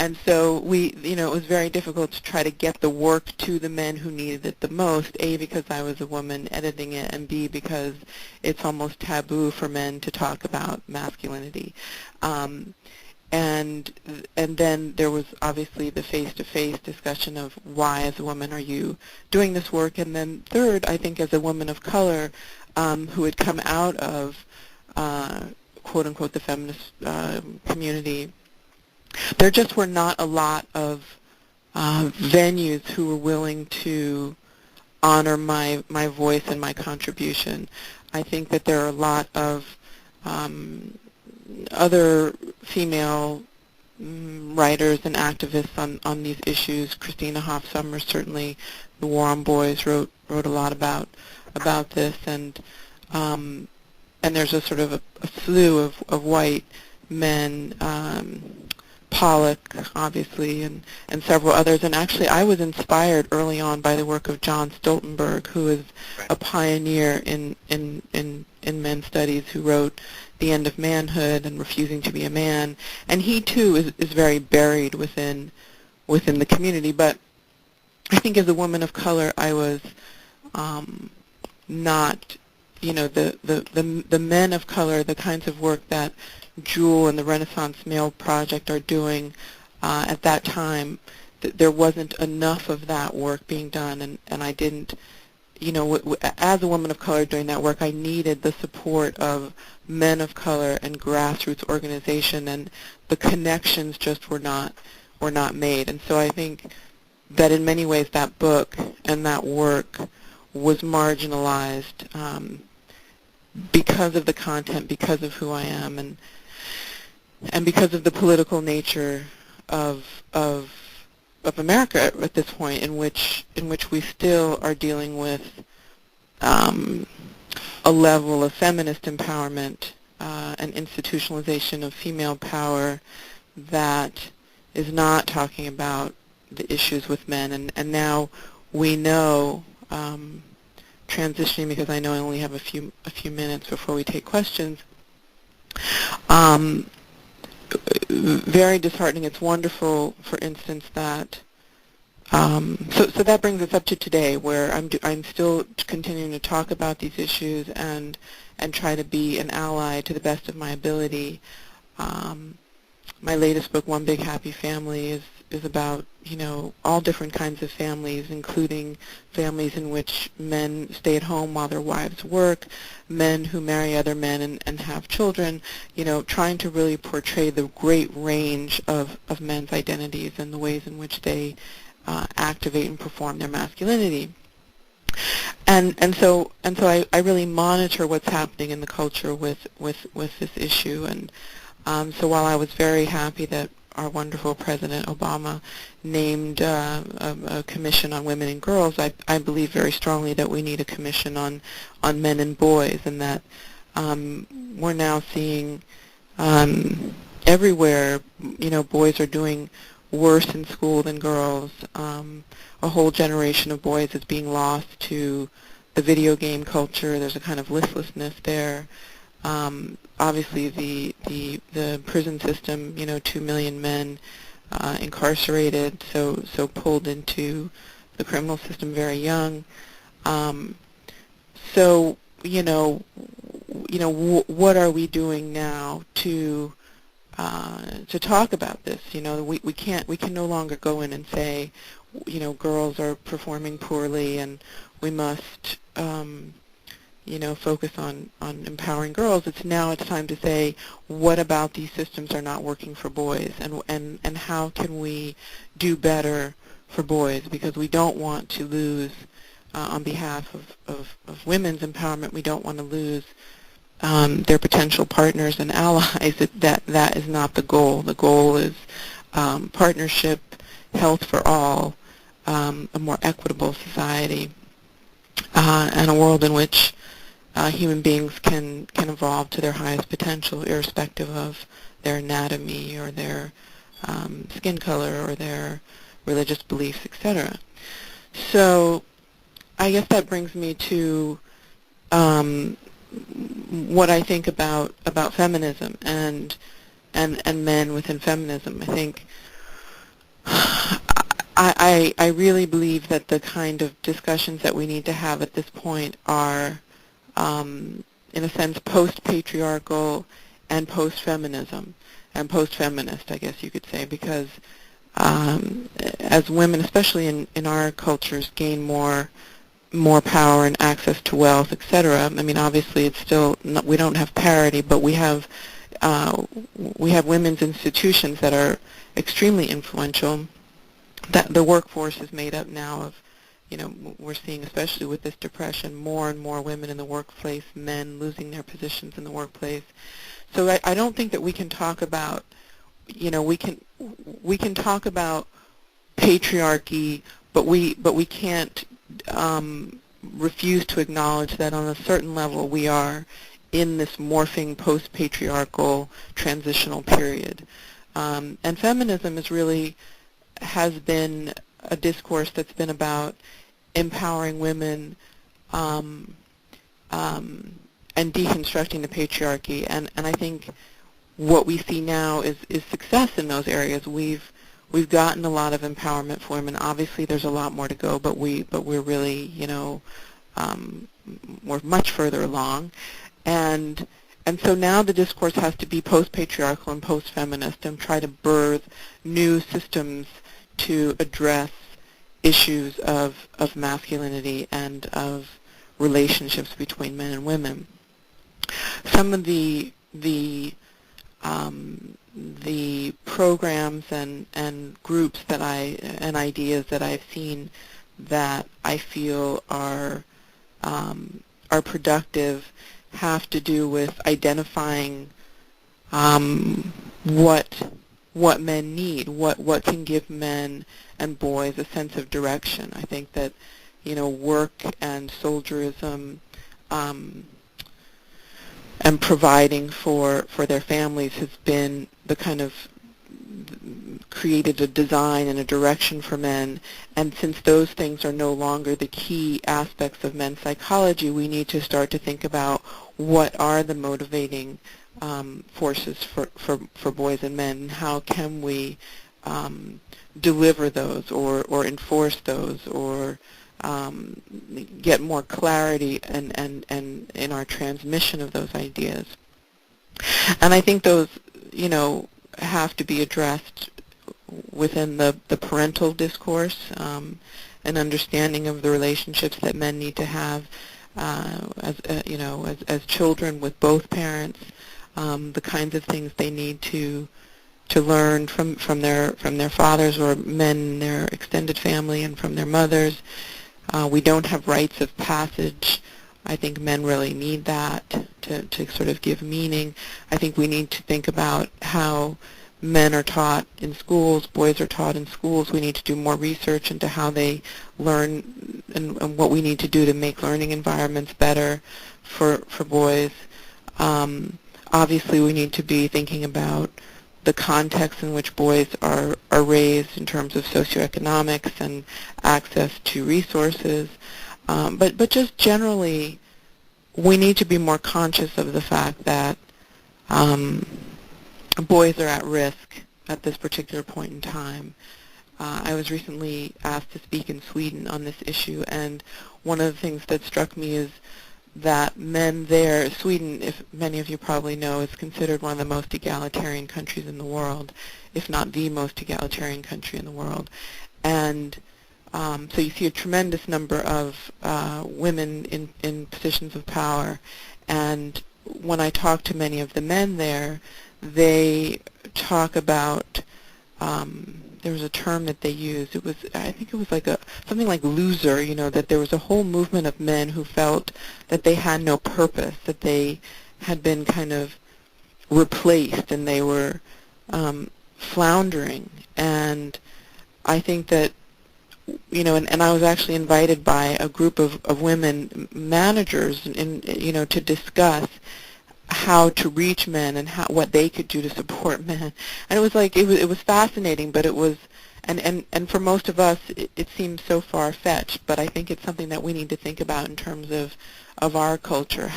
and so it was very difficult to try to get the work to the men who needed it the most, A, because I was a woman editing it, and B, because it's almost taboo for men to talk about masculinity. And then there was obviously the face-to-face discussion of why, as a woman, are you doing this work? And then third, I think as a woman of color who had come out of, quote-unquote, the feminist community, there just were not a lot of venues who were willing to honor my voice and my contribution. I think that there are a lot of other female writers and activists on these issues. Christina Hoff Sommers, certainly, The War on Boys, wrote a lot about this, and there's a sort of a slew of white men, Pollock, obviously, and several others. And actually, I was inspired early on by the work of John Stoltenberg, who is a pioneer in men's studies, who wrote The End of Manhood and Refusing to be a Man. And he, too, is very buried within the community. But I think as a woman of color, I was not, the men of color, the kinds of work that Jewel and the Renaissance Male Project are doing at that time, there wasn't enough of that work being done, and I didn't, as a woman of color doing that work, I needed the support of men of color and grassroots organization, and the connections just were not made. And so I think that in many ways that book and that work was marginalized because of the content, because of who I am, and because of the political nature of America at this point, in which we still are dealing with a level of feminist empowerment and institutionalization of female power that is not talking about the issues with men. And now we know, transitioning, because I know I only have a few minutes before we take questions, very disheartening. It's wonderful, for instance, that so that brings us up to today, where I'm still continuing to talk about these issues and try to be an ally to the best of my ability. My latest book, One Big Happy Family, is about all different kinds of families, including families in which men stay at home while their wives work, men who marry other men and have children, trying to really portray the great range of men's identities and the ways in which they activate and perform their masculinity. And so I really monitor what's happening in the culture with this issue. And so while I was very happy that our wonderful President Obama named a commission on women and girls, I believe very strongly that we need a commission on men and boys, and that we're now seeing everywhere, boys are doing worse in school than girls. A whole generation of boys is being lost to the video game culture. There's a kind of listlessness there. Obviously, the prison system, 2 million men incarcerated, so pulled into the criminal system very young. So what are we doing now to talk about this? We can no longer go in and say, girls are performing poorly and we must focus on empowering girls. It's time to say, what about these systems are not working for boys, and how can we do better for boys? Because we don't want to lose, on behalf of women's empowerment, we don't want to lose their potential partners and allies. That is not the goal. The goal is partnership, health for all, a more equitable society, and a world in which human beings can evolve to their highest potential, irrespective of their anatomy or their skin color or their religious beliefs, etc. So I guess that brings me to what I think about feminism and men within feminism. I think I really believe that the kind of discussions that we need to have at this point are, in a sense, post-patriarchal and post-feminism, and post-feminist, I guess you could say, because as women, especially in our cultures, gain more power and access to wealth, etc. I mean, obviously, it's still not, we don't have parity, but we have women's institutions that are extremely influential. That the workforce is made up now of, we're seeing, especially with this depression, more and more women in the workplace, men losing their positions in the workplace. So I don't think that we can talk about, we can talk about patriarchy, but we can't refuse to acknowledge that on a certain level we are in this morphing post-patriarchal transitional period. And feminism has been a discourse that's been about empowering women and deconstructing the patriarchy. And I think what we see now is success in those areas. We've gotten a lot of empowerment for women. Obviously, there's a lot more to go, but we're really, we're much further along. And so now the discourse has to be post-patriarchal and post-feminist and try to birth new systems to address issues of masculinity and of relationships between men and women. Some of the programs and groups and ideas that I've seen that I feel are productive have to do with identifying what men need, what can give men and boys a sense of direction. I think that, work and soldierism and providing for their families has been the kind of created a design and a direction for men. And since those things are no longer the key aspects of men's psychology, we need to start to think about what are the motivating forces for boys and men, and how can we deliver those or enforce those or get more clarity and in our transmission of those ideas. And I think those, have to be addressed within the parental discourse, an understanding of the relationships that men need to have as children with both parents, the kinds of things they need to learn from their fathers or men in their extended family and from their mothers. We don't have rites of passage. I think men really need that to sort of give meaning. I think we need to think about how men are taught in schools, boys are taught in schools. We need to do more research into how they learn and what we need to do to make learning environments better for boys. Obviously, we need to be thinking about the context in which boys are raised in terms of socioeconomics and access to resources. But just generally, we need to be more conscious of the fact that boys are at risk at this particular point in time. I was recently asked to speak in Sweden on this issue, and one of the things that struck me is that men there, Sweden, if many of you probably know, is considered one of the most egalitarian countries in the world, if not the most egalitarian country in the world. And so you see a tremendous number of women in positions of power. And when I talk to many of the men there, they talk about, there was a term that they used. I think it was like something like loser, that there was a whole movement of men who felt that they had no purpose, that they had been kind of replaced and they were floundering. And I think that, and I was actually invited by a group of women managers to discuss how to reach men and what they could do to support men. And it was like it was fascinating, but it was and for most of us it seems so far-fetched, but I think it's something that we need to think about in terms of our culture.